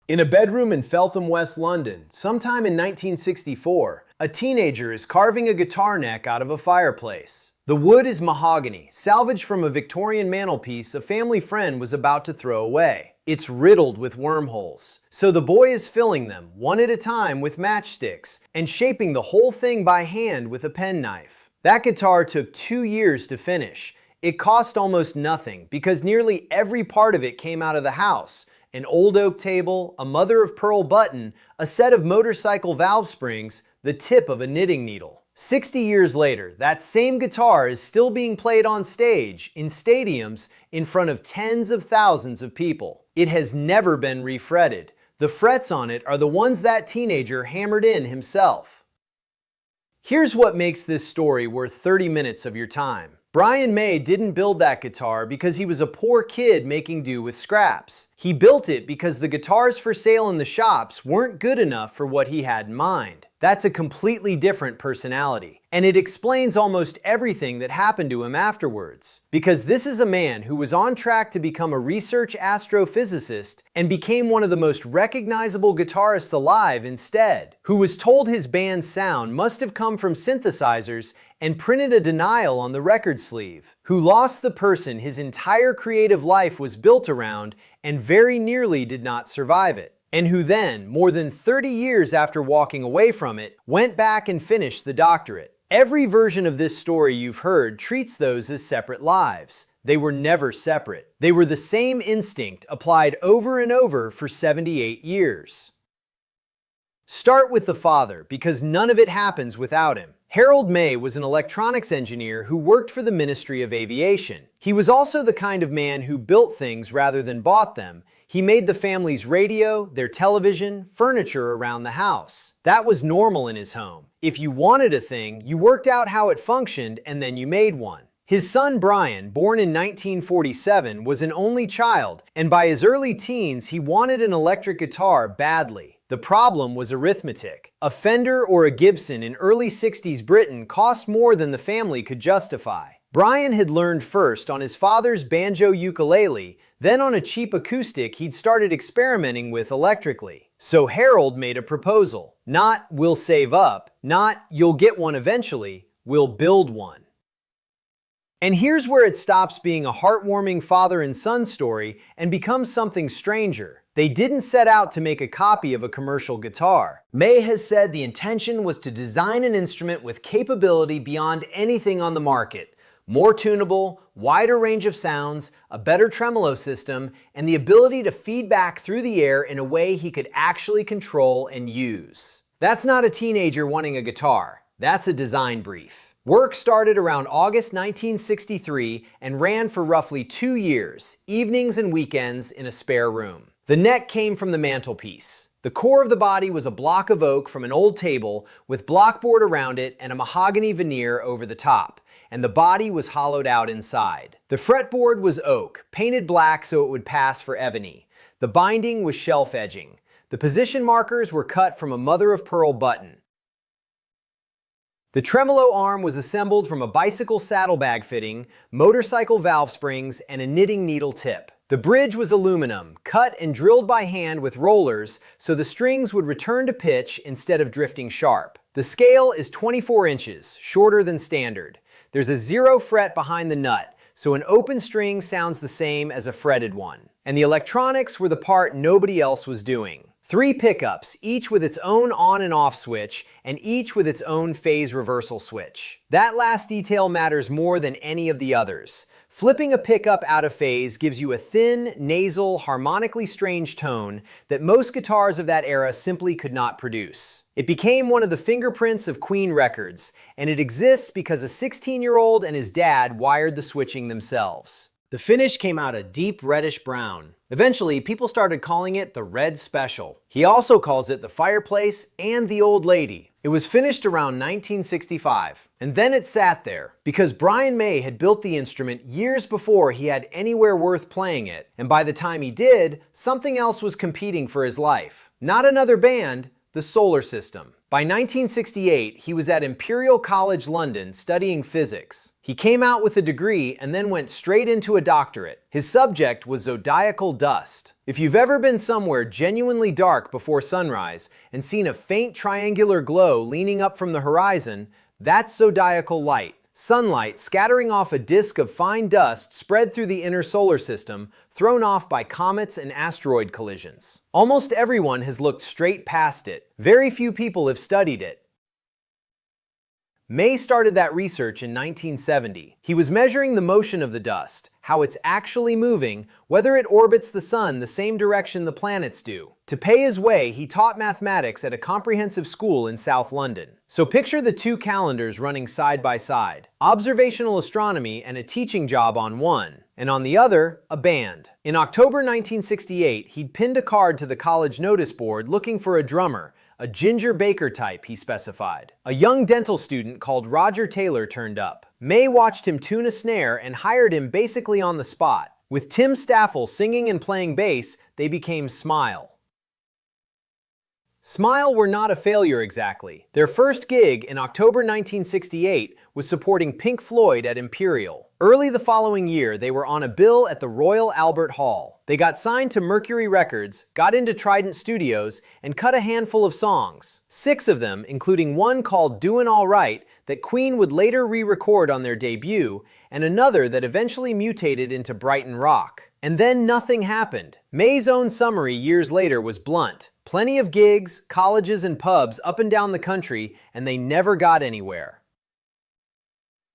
In a bedroom in Feltham, West London, sometime in 1964, a teenager is carving a guitar neck out of a fireplace. The wood is mahogany, salvaged from a Victorian mantelpiece a family friend was about to throw away. It's riddled with wormholes, so the boy is filling them, one at a time, with matchsticks, and shaping the whole thing by hand with a penknife. That guitar took 2 years to finish. It cost almost nothing, because nearly every part of it came out of the house. An old oak table, a mother-of-pearl button, a set of motorcycle valve springs, the tip of a knitting needle. 60 years later, that same guitar is still being played on stage, in stadiums, in front of tens of thousands of people. It has never been refretted. The frets on it are the ones that teenager hammered in himself. Here's what makes this story worth 30 minutes of your time. Brian May didn't build that guitar because he was a poor kid making do with scraps. He built it because the guitars for sale in the shops weren't good enough for what he had in mind. That's a completely different personality, and it explains almost everything that happened to him afterwards. Because this is a man who was on track to become a research astrophysicist and became one of the most recognizable guitarists alive instead, who was told his band's sound must have come from synthesizers and printed a denial on the record sleeve, who lost the person his entire creative life was built around and very nearly did not survive it, and who then, more than 30 years after walking away from it, went back and finished the doctorate. Every version of this story you've heard treats those as separate lives. They were never separate. They were the same instinct applied over and over for 78 years. Start with the father, because none of it happens without him. Harold May was an electronics engineer who worked for the Ministry of Aviation. He was also the kind of man who built things rather than bought them. He made the family's radio, their television, furniture around the house. That was normal in his home. If you wanted a thing, you worked out how it functioned and then you made one. His son Brian, born in 1947, was an only child, and by his early teens he wanted an electric guitar badly. The problem was arithmetic. A Fender or a Gibson in early 60s Britain cost more than the family could justify. Brian had learned first on his father's banjo ukulele, then on a cheap acoustic he'd started experimenting with electrically. So Harold made a proposal. Not, "we'll save up," not, "you'll get one eventually," "we'll build one." And here's where it stops being a heartwarming father and son story and becomes something stranger. They didn't set out to make a copy of a commercial guitar. May has said the intention was to design an instrument with capability beyond anything on the market. More tunable, wider range of sounds, a better tremolo system, and the ability to feed back through the air in a way he could actually control and use. That's not a teenager wanting a guitar. That's a design brief. Work started around August 1963 and ran for roughly 2 years, evenings and weekends in a spare room. The neck came from the mantelpiece. The core of the body was a block of oak from an old table with blockboard around it and a mahogany veneer over the top, and the body was hollowed out inside. The fretboard was oak, painted black so it would pass for ebony. The binding was shelf edging. The position markers were cut from a mother-of-pearl button. The tremolo arm was assembled from a bicycle saddlebag fitting, motorcycle valve springs, and a knitting needle tip. The bridge was aluminum, cut and drilled by hand with rollers so the strings would return to pitch instead of drifting sharp. The scale is 24 inches, shorter than standard. There's a 0 fret behind the nut, so an open string sounds the same as a fretted one. And the electronics were the part nobody else was doing. 3 pickups, each with its own on and off switch, and each with its own phase reversal switch. That last detail matters more than any of the others. Flipping a pickup out of phase gives you a thin, nasal, harmonically strange tone that most guitars of that era simply could not produce. It became one of the fingerprints of Queen records, and it exists because a 16-year-old and his dad wired the switching themselves. The finish came out a deep reddish brown. Eventually, people started calling it the Red Special. He also calls it the Fireplace and the Old Lady. It was finished around 1965, and then it sat there, because Brian May had built the instrument years before he had anywhere worth playing it, and by the time he did, something else was competing for his life. Not another band, the solar system. By 1968, he was at Imperial College, London, studying physics. He came out with a degree and then went straight into a doctorate. His subject was zodiacal dust. If you've ever been somewhere genuinely dark before sunrise and seen a faint triangular glow leaning up from the horizon, that's zodiacal light. Sunlight scattering off a disk of fine dust spread through the inner solar system, thrown off by comets and asteroid collisions. Almost everyone has looked straight past it. Very few people have studied it. May started that research in 1970. He was measuring the motion of the dust, how it's actually moving, whether it orbits the sun the same direction the planets do. To pay his way, he taught mathematics at a comprehensive school in South London. So picture the two calendars running side by side. Observational astronomy and a teaching job on one, and on the other, a band. In October 1968, he'd pinned a card to the college notice board looking for a drummer, a Ginger Baker type, he specified. A young dental student called Roger Taylor turned up. May watched him tune a snare and hired him basically on the spot. With Tim Staffel singing and playing bass, they became Smile. Smile were not a failure exactly. Their first gig in October 1968 was supporting Pink Floyd at Imperial. Early the following year, they were on a bill at the Royal Albert Hall. They got signed to Mercury Records, got into Trident Studios, and cut a handful of songs. 6 of them, including one called Doin' All Right that Queen would later re-record on their debut, and another that eventually mutated into Brighton Rock. And then nothing happened. May's own summary years later was blunt. Plenty of gigs, colleges, and pubs up and down the country, and they never got anywhere.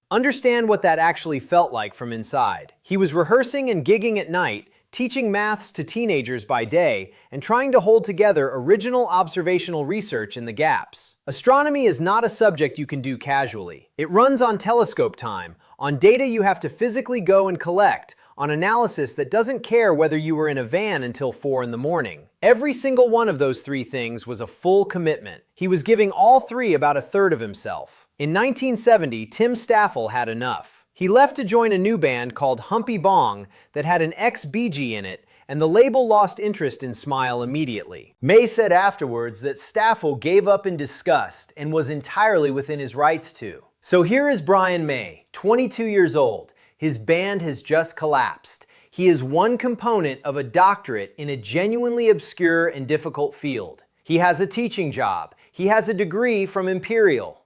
Understand what that actually felt like from inside. He was rehearsing and gigging at night, teaching maths to teenagers by day, and trying to hold together original observational research in the gaps. Astronomy is not a subject you can do casually. It runs on telescope time, on data you have to physically go and collect, on analysis that doesn't care whether you were in a van until 4 in the morning. Every single one of those 3 things was a full commitment. He was giving all 3 about a third of himself. In 1970, Tim Staffel had enough. He left to join a new band called Humpy Bong that had an ex-Bee Gee in it, and the label lost interest in Smile immediately. May said afterwards that Staffel gave up in disgust and was entirely within his rights to. So here is Brian May, 22 years old. His band has just collapsed. He is one component of a doctorate in a genuinely obscure and difficult field. He has a teaching job. He has a degree from Imperial.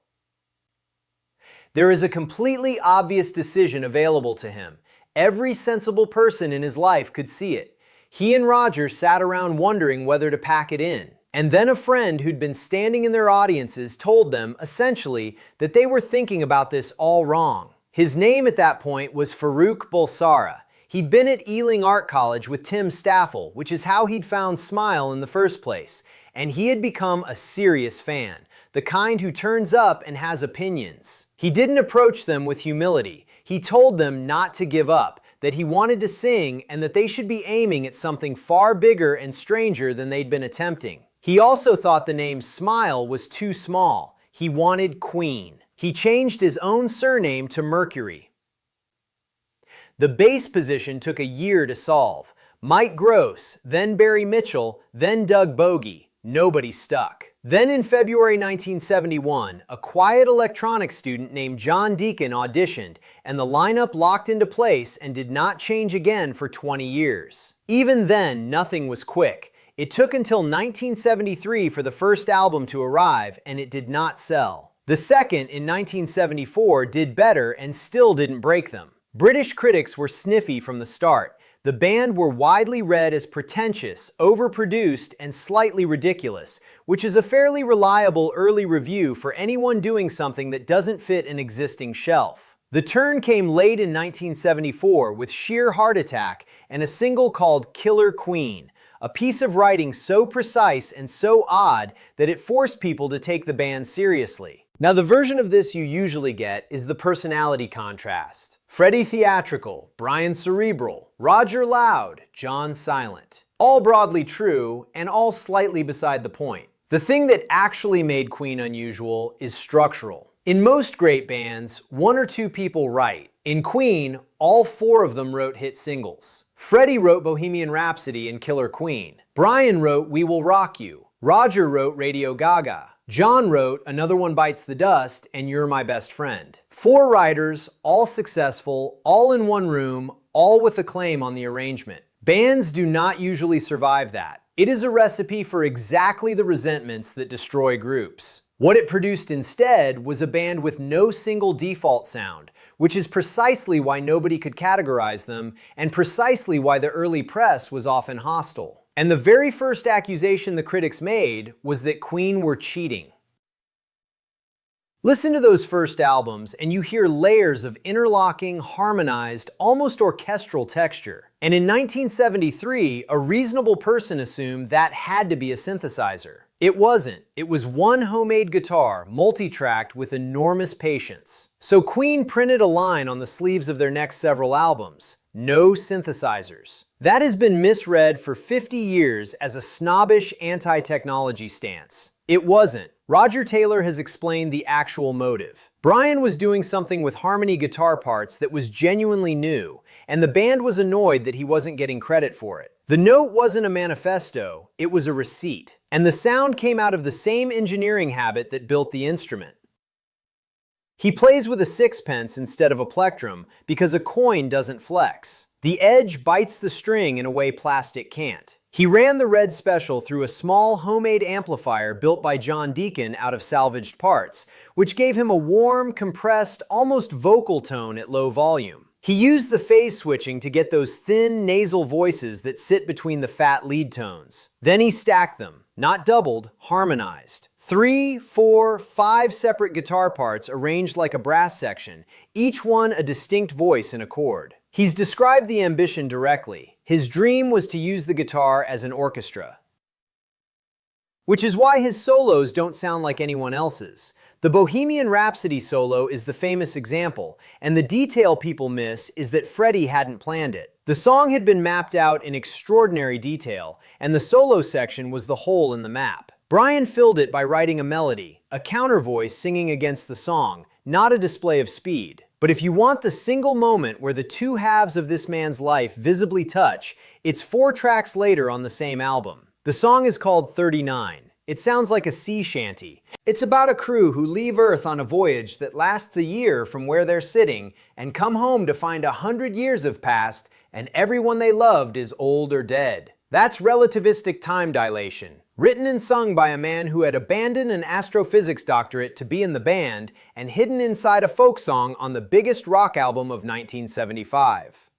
There is a completely obvious decision available to him. Every sensible person in his life could see it. He and Roger sat around wondering whether to pack it in. And then a friend who'd been standing in their audiences told them, essentially, that they were thinking about this all wrong. His name at that point was Farouk Bulsara. He'd been at Ealing Art College with Tim Staffel, which is how he'd found Smile in the first place. And he had become a serious fan, the kind who turns up and has opinions. He didn't approach them with humility. He told them not to give up, that he wanted to sing and that they should be aiming at something far bigger and stranger than they'd been attempting. He also thought the name Smile was too small. He wanted Queen. He changed his own surname to Mercury. The bass position took a year to solve. Mike Gross, then Barry Mitchell, then Doug Bogie. Nobody stuck. Then in February 1971, a quiet electronics student named John Deacon auditioned, and the lineup locked into place and did not change again for 20 years. Even then, nothing was quick. It took until 1973 for the first album to arrive, and it did not sell. The second, in 1974, did better and still didn't break them. British critics were sniffy from the start. The band were widely read as pretentious, overproduced, and slightly ridiculous, which is a fairly reliable early review for anyone doing something that doesn't fit an existing shelf. The turn came late in 1974 with Sheer Heart Attack and a single called Killer Queen, a piece of writing so precise and so odd that it forced people to take the band seriously. Now, the version of this you usually get is the personality contrast. Freddie theatrical, Brian cerebral, Roger loud, John silent. All broadly true, and all slightly beside the point. The thing that actually made Queen unusual is structural. In most great bands, 1 or 2 people write. In Queen, all 4 of them wrote hit singles. Freddie wrote Bohemian Rhapsody and Killer Queen. Brian wrote We Will Rock You. Roger wrote Radio Gaga. John wrote Another One Bites the Dust and You're My Best Friend. 4 writers, all successful, all in one room, all with acclaim on the arrangement. Bands do not usually survive that. It is a recipe for exactly the resentments that destroy groups. What it produced instead was a band with no single default sound, which is precisely why nobody could categorize them, and precisely why the early press was often hostile. And the very first accusation the critics made was that Queen were cheating. Listen to those first albums and you hear layers of interlocking, harmonized, almost orchestral texture. And in 1973, a reasonable person assumed that had to be a synthesizer. It wasn't. It was one homemade guitar, multi-tracked with enormous patience. So Queen printed a line on the sleeves of their next several albums: no synthesizers. That has been misread for 50 years as a snobbish anti-technology stance. It wasn't. Roger Taylor has explained the actual motive. Brian was doing something with harmony guitar parts that was genuinely new, and the band was annoyed that he wasn't getting credit for it. The note wasn't a manifesto, it was a receipt. And the sound came out of the same engineering habit that built the instrument. He plays with a sixpence instead of a plectrum because a coin doesn't flex. The edge bites the string in a way plastic can't. He ran the Red Special through a small homemade amplifier built by John Deacon out of salvaged parts, which gave him a warm, compressed, almost vocal tone at low volume. He used the phase switching to get those thin, nasal voices that sit between the fat lead tones. Then he stacked them, not doubled, harmonized. 3, 4, 5 separate guitar parts arranged like a brass section, each one a distinct voice and a chord. He's described the ambition directly. His dream was to use the guitar as an orchestra. Which is why his solos don't sound like anyone else's. The Bohemian Rhapsody solo is the famous example, and the detail people miss is that Freddie hadn't planned it. The song had been mapped out in extraordinary detail, and the solo section was the hole in the map. Brian filled it by writing a melody, a counter voice singing against the song, not a display of speed. But if you want the single moment where the two halves of this man's life visibly touch, it's 4 tracks later on the same album. The song is called 39. It sounds like a sea shanty. It's about a crew who leave Earth on a voyage that lasts a year from where they're sitting and come home to find 100 years have passed and everyone they loved is old or dead. That's relativistic time dilation. Written and sung by a man who had abandoned an astrophysics doctorate to be in the band and hidden inside a folk song on the biggest rock album of 1975.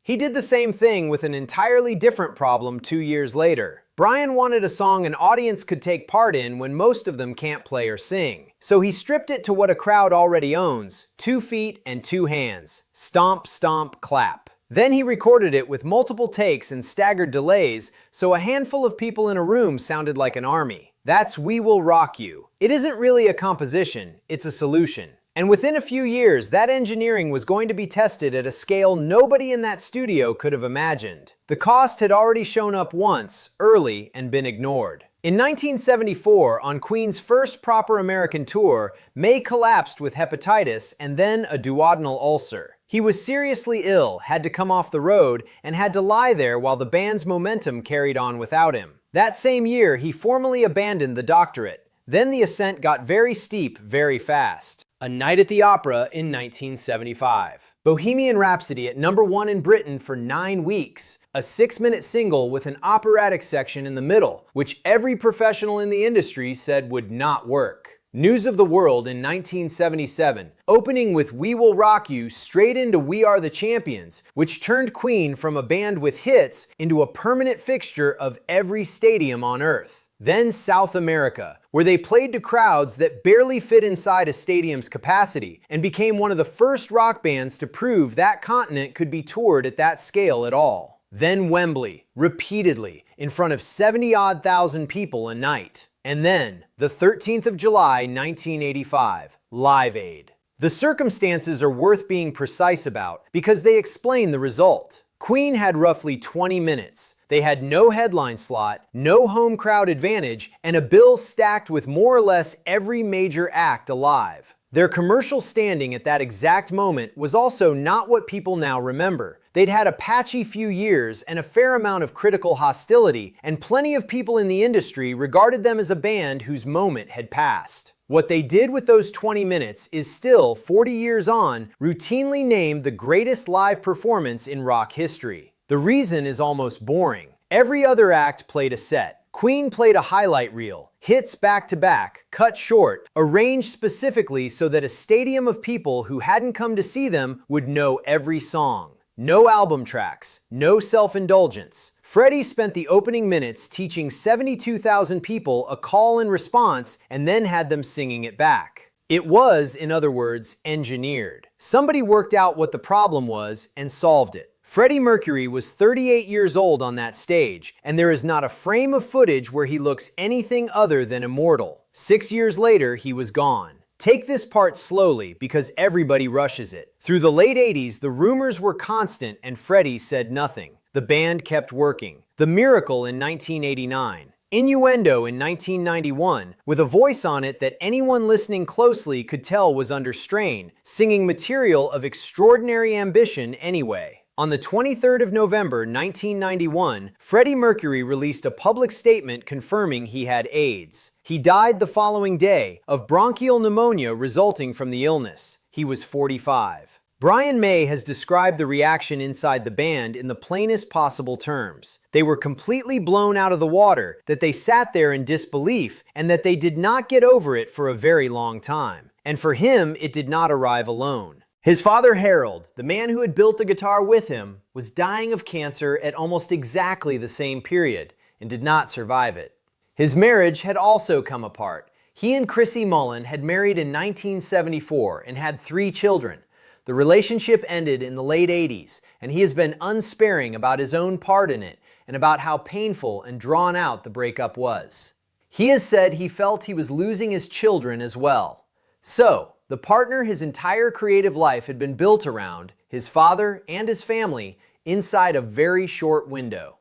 He did the same thing with an entirely different problem 2 years later. Brian wanted a song an audience could take part in when most of them can't play or sing. So he stripped it to what a crowd already owns: 2 feet and 2 hands. Stomp, stomp, clap. Then he recorded it with multiple takes and staggered delays, so a handful of people in a room sounded like an army. That's We Will Rock You. It isn't really a composition, it's a solution. And within a few years, that engineering was going to be tested at a scale nobody in that studio could have imagined. The cost had already shown up once, early, and been ignored. In 1974, on Queen's first proper American tour, May collapsed with hepatitis and then a duodenal ulcer. He was seriously ill, had to come off the road, and had to lie there while the band's momentum carried on without him. That same year, he formally abandoned the doctorate. Then the ascent got very steep very fast. A Night at the Opera in 1975. Bohemian Rhapsody at #1 in Britain for 9 weeks. A 6-minute single with an operatic section in the middle, which every professional in the industry said would not work. News of the World in 1977, opening with We Will Rock You straight into We Are the Champions, which turned Queen from a band with hits into a permanent fixture of every stadium on Earth. Then South America, where they played to crowds that barely fit inside a stadium's capacity, and became one of the first rock bands to prove that continent could be toured at that scale at all. Then Wembley, repeatedly, in front of 70-odd thousand people a night. And then, the 13th of July, 1985, Live Aid. The circumstances are worth being precise about because they explain the result. Queen had roughly 20 minutes. They had no headline slot, no home crowd advantage, and a bill stacked with more or less every major act alive. Their commercial standing at that exact moment was also not what people now remember. They'd had a patchy few years and a fair amount of critical hostility, and plenty of people in the industry regarded them as a band whose moment had passed. What they did with those 20 minutes is still, 40 years on, routinely named the greatest live performance in rock history. The reason is almost boring. Every other act played a set. Queen played a highlight reel, hits back-to-back, cut short, arranged specifically so that a stadium of people who hadn't come to see them would know every song. No album tracks, no self-indulgence. Freddie spent the opening minutes teaching 72,000 people a call and response and then had them singing it back. It was, in other words, engineered. Somebody worked out what the problem was and solved it. Freddie Mercury was 38 years old on that stage, and there is not a frame of footage where he looks anything other than immortal. 6 years later, he was gone. Take this part slowly because everybody rushes it. Through the late 80s, the rumors were constant and Freddie said nothing. The band kept working. The Miracle in 1989. Innuendo in 1991, with a voice on it that anyone listening closely could tell was under strain, singing material of extraordinary ambition anyway. On the 23rd of November 1991, Freddie Mercury released a public statement confirming he had AIDS. He died the following day of bronchial pneumonia resulting from the illness. He was 45. Brian May has described the reaction inside the band in the plainest possible terms. They were completely blown out of the water, that they sat there in disbelief, and that they did not get over it for a very long time. And for him, it did not arrive alone. His father Harold, the man who had built the guitar with him, was dying of cancer at almost exactly the same period and did not survive it. His marriage had also come apart. He and Chrissy Mullen had married in 1974 and had 3 children. The relationship ended in the late 80s, and he has been unsparing about his own part in it and about how painful and drawn out the breakup was. He has said he felt he was losing his children as well. So, the partner his entire creative life had been built around, his father and his family, inside a very short window.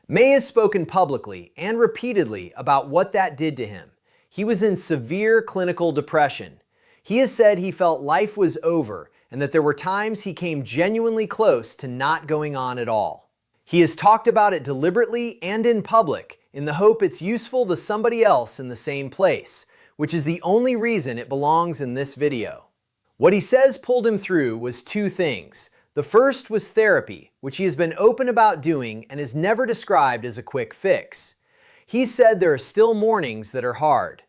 May has spoken publicly and repeatedly about what that did to him. He was in severe clinical depression. He has said he felt life was over and that there were times he came genuinely close to not going on at all. He has talked about it deliberately and in public in the hope it's useful to somebody else in the same place, which is the only reason it belongs in this video. What he says pulled him through was 2 things. The first was therapy, which he has been open about doing and is never described as a quick fix. He said there are still mornings that are hard.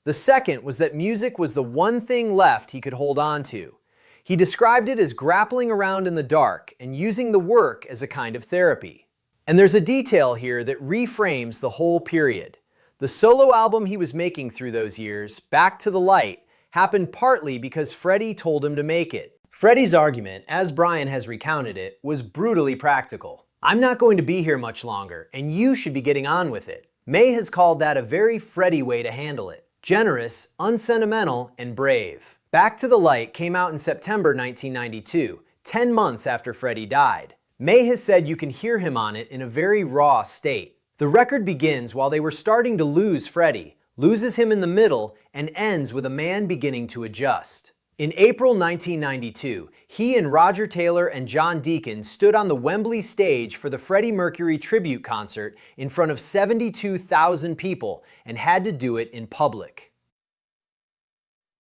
The second was that music was the one thing left he could hold on to. He described it as grappling around in the dark and using the work as a kind of therapy. And there's a detail here that reframes the whole period. The solo album he was making through those years, Back to the Light, happened partly because Freddie told him to make it. Freddie's argument, as Brian has recounted it, was brutally practical. I'm not going to be here much longer, and you should be getting on with it. May has called that a very Freddie way to handle it. Generous, unsentimental, and brave. Back to the Light came out in September 1992, 10 months after Freddie died. May has said you can hear him on it in a very raw state. The record begins while they were starting to lose Freddie, loses him in the middle, and ends with a man beginning to adjust. In April 1992, he and Roger Taylor and John Deacon stood on the Wembley stage for the Freddie Mercury tribute concert in front of 72,000 people and had to do it in public.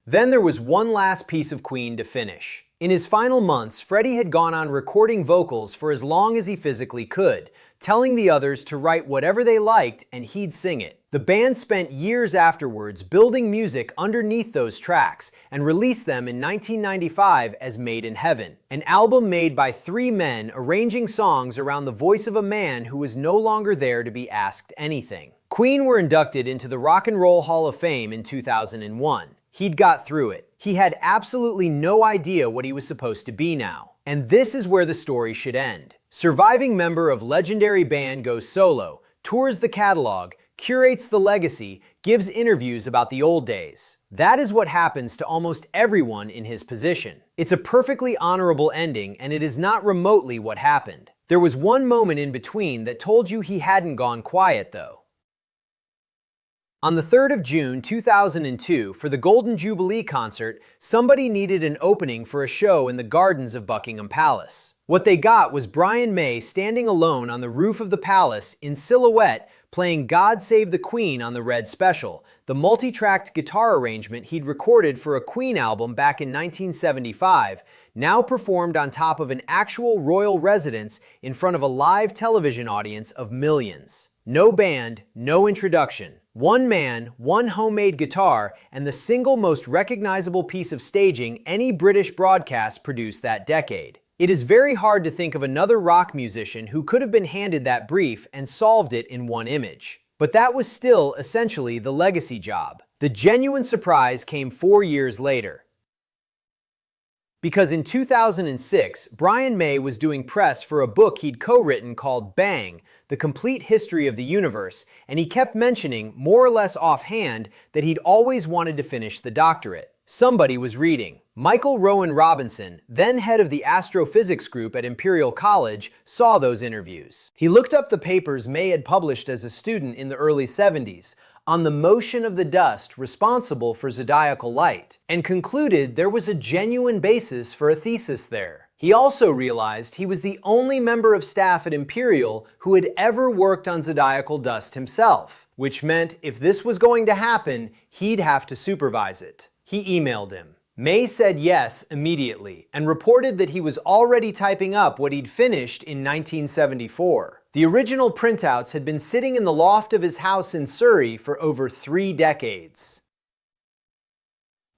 Then there was one last piece of Queen to finish. In his final months, Freddie had gone on recording vocals for as long as he physically could, telling the others to write whatever they liked and he'd sing it. The band spent years afterwards building music underneath those tracks and released them in 1995 as Made in Heaven, an album made by 3 men arranging songs around the voice of a man who was no longer there to be asked anything. Queen were inducted into the Rock and Roll Hall of Fame in 2001. He'd got through it. He had absolutely no idea what he was supposed to be now. And this is where the story should end. Surviving member of legendary band goes solo, tours the catalog, curates the legacy, gives interviews about the old days. That is what happens to almost everyone in his position. It's a perfectly honorable ending, and it is not remotely what happened. There was one moment in between that told you he hadn't gone quiet, though. On the 3rd of June 2002, for the Golden Jubilee concert, somebody needed an opening for a show in the gardens of Buckingham Palace. What they got was Brian May standing alone on the roof of the palace in silhouette, playing God Save the Queen on the Red Special, the multi-tracked guitar arrangement he'd recorded for a Queen album back in 1975, now performed on top of an actual royal residence in front of a live television audience of millions. No band, no introduction. One man, one homemade guitar, and the single most recognizable piece of staging any British broadcast produced that decade. It is very hard to think of another rock musician who could have been handed that brief and solved it in one image. But that was still essentially the legacy job. The genuine surprise came 4 years later. Because in 2006, Brian May was doing press for a book he'd co-written called Bang, The Complete History of the Universe, and he kept mentioning, more or less offhand, that he'd always wanted to finish the doctorate. Somebody was reading. Michael Rowan Robinson, then head of the astrophysics group at Imperial College, saw those interviews. He looked up the papers May had published as a student in the early 70s, on the motion of the dust responsible for zodiacal light, and concluded there was a genuine basis for a thesis there. He also realized he was the only member of staff at Imperial who had ever worked on zodiacal dust himself, which meant if this was going to happen, he'd have to supervise it. He emailed him. May said yes immediately and reported that he was already typing up what he'd finished in 1974. The original printouts had been sitting in the loft of his house in Surrey for over 3 decades.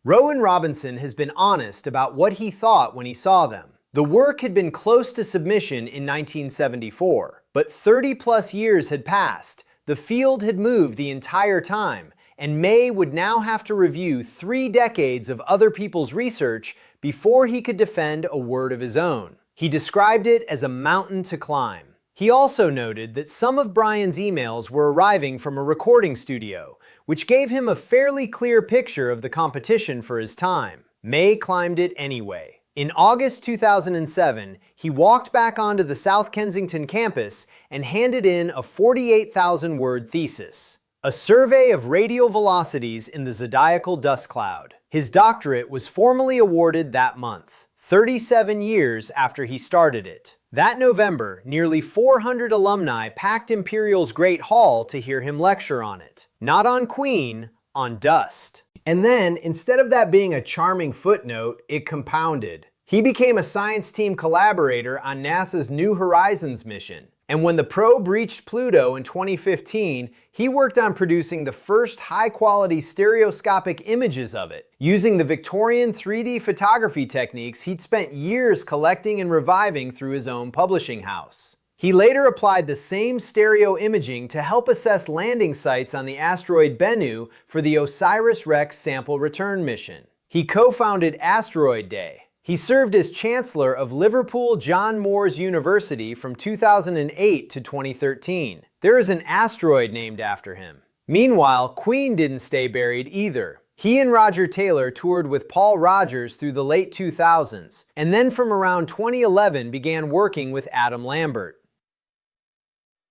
Rowan Robinson has been honest about what he thought when he saw them. The work had been close to submission in 1974, but 30+ years had passed, the field had moved the entire time, and May would now have to review 3 decades of other people's research before he could defend a word of his own. He described it as a mountain to climb. He also noted that some of Brian's emails were arriving from a recording studio, which gave him a fairly clear picture of the competition for his time. May climbed it anyway. In August 2007, he walked back onto the South Kensington campus and handed in a 48,000-word thesis. A survey of radial velocities in the zodiacal dust cloud. His doctorate was formally awarded that month, 37 years after he started it. That November, nearly 400 alumni packed Imperial's Great Hall to hear him lecture on it. Not on Queen, on dust. And then, instead of that being a charming footnote, it compounded. He became a science team collaborator on NASA's New Horizons mission. And when the probe reached Pluto in 2015, he worked on producing the first high-quality stereoscopic images of it, using the Victorian 3D photography techniques he'd spent years collecting and reviving through his own publishing house. He later applied the same stereo imaging to help assess landing sites on the asteroid Bennu for the OSIRIS-REx sample return mission. He co-founded Asteroid Day. He served as Chancellor of Liverpool John Moores University from 2008 to 2013. There is an asteroid named after him. Meanwhile, Queen didn't stay buried either. He and Roger Taylor toured with Paul Rogers through the late 2000s, and then from around 2011 began working with Adam Lambert.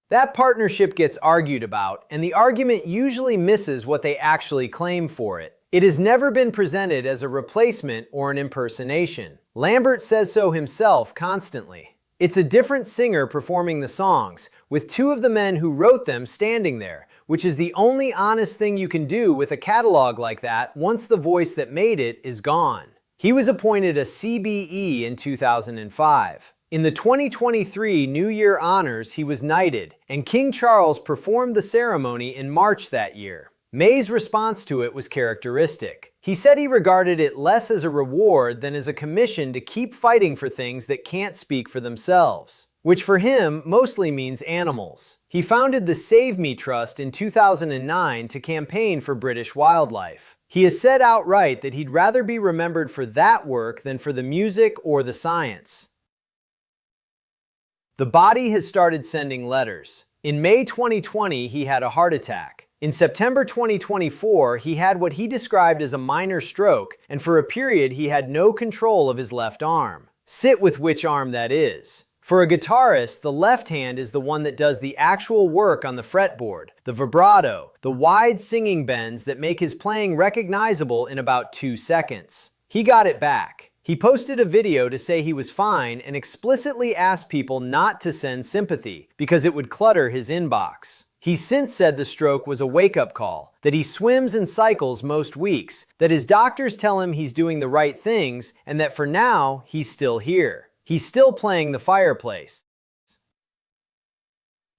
That partnership gets argued about, and the argument usually misses what they actually claim for it. It has never been presented as a replacement or an impersonation. Lambert says so himself constantly. It's a different singer performing the songs, with 2 of the men who wrote them standing there, which is the only honest thing you can do with a catalog like that once the voice that made it is gone. He was appointed a CBE in 2005. In the 2023 New Year honors, he was knighted, and King Charles performed the ceremony in March that year. May's response to it was characteristic. He said he regarded it less as a reward than as a commission to keep fighting for things that can't speak for themselves, which for him mostly means animals. He founded the Save Me Trust in 2009 to campaign for British wildlife. He has said outright that he'd rather be remembered for that work than for the music or the science. The body has started sending letters. In May 2020, he had a heart attack. In September 2024, he had what he described as a minor stroke, and for a period he had no control of his left arm. Sit with which arm that is. For a guitarist, the left hand is the one that does the actual work on the fretboard, the vibrato, the wide singing bends that make his playing recognizable in about 2 seconds. He got it back. He posted a video to say he was fine and explicitly asked people not to send sympathy because it would clutter his inbox. He's since said the stroke was a wake-up call, that he swims and cycles most weeks, that his doctors tell him he's doing the right things, and that for now, he's still here. He's still playing the fireplace.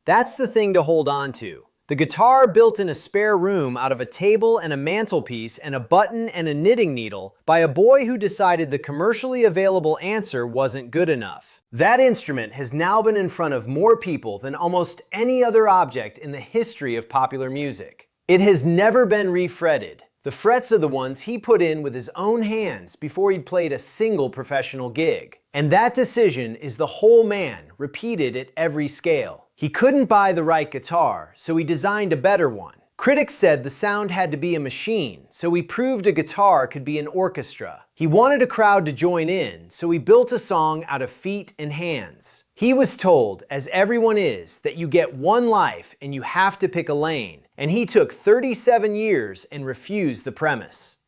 That's the thing to hold on to. The guitar built in a spare room out of a table and a mantelpiece and a button and a knitting needle by a boy who decided the commercially available answer wasn't good enough. That instrument has now been in front of more people than almost any other object in the history of popular music. It has never been refretted. The frets are the ones he put in with his own hands before he'd played a single professional gig. And that decision is the whole man, repeated at every scale. He couldn't buy the right guitar, so he designed a better one. Critics said the sound had to be a machine, so he proved a guitar could be an orchestra. He wanted a crowd to join in, so he built a song out of feet and hands. He was told, as everyone is, that you get one life and you have to pick a lane, and he took 37 years and refused the premise.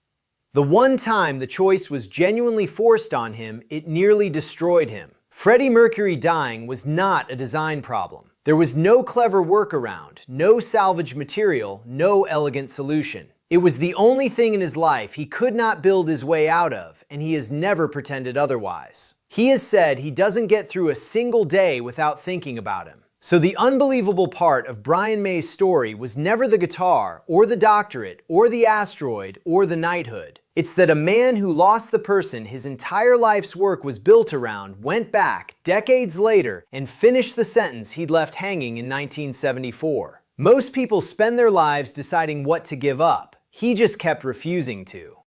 The one time the choice was genuinely forced on him, it nearly destroyed him. Freddie Mercury dying was not a design problem. There was no clever workaround, no salvage material, no elegant solution. It was the only thing in his life he could not build his way out of, and he has never pretended otherwise. He has said he doesn't get through a single day without thinking about him. So the unbelievable part of Brian May's story was never the guitar, or the doctorate, or the asteroid, or the knighthood. It's that a man who lost the person his entire life's work was built around went back decades later and finished the sentence he'd left hanging in 1974. Most people spend their lives deciding what to give up. He just kept refusing to.